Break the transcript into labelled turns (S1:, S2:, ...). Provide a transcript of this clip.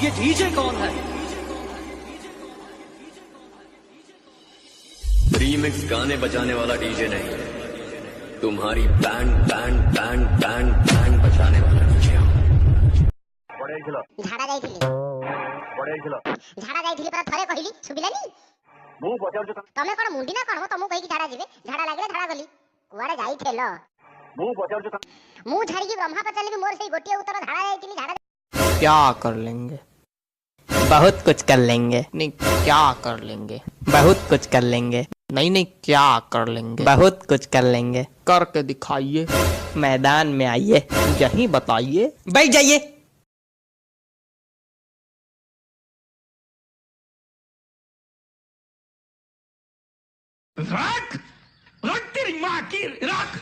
S1: ये डीजे कौन है?
S2: रीमिक्स गाने बजाने वाला डीजे नहीं, तुम्हारी band band band band band बजाने वाला डीजे।
S3: ଝାଡା ଯାଇଥିଲି ପରା ଥରେ କହିଲି ଶୁଭିଲାନି। ତମେ କଣ ମୁଣ୍ଡି ନା କଣ ତମକୁ କହିକି ଝାଡା ଯିବେ? ଝାଡା ଲାଗିଲେ ଝାଡା ଗଲି। କୁଆଡେ ଯାଇଥିଲ? ମୁଁ ଛାଡିକି ବ୍ରହ୍ମା ପଚାରିଲି ମୋର ସେଇ ଗୋଟିଏ ଉତ୍ତର ଝାଡା ଯାଇଥିଲି ଝାଡା।
S4: क्या कर लेंगे, बहुत कुछ कर लेंगे। नहीं क्या कर लेंगे, बहुत कुछ कर लेंगे। नहीं नहीं क्या कर लेंगे, बहुत कुछ कर लेंगे। करके दिखाइए, मैदान में आइए, यहीं बताइए, बैठ जाइए।
S5: रख रख तेरी माँ की रख।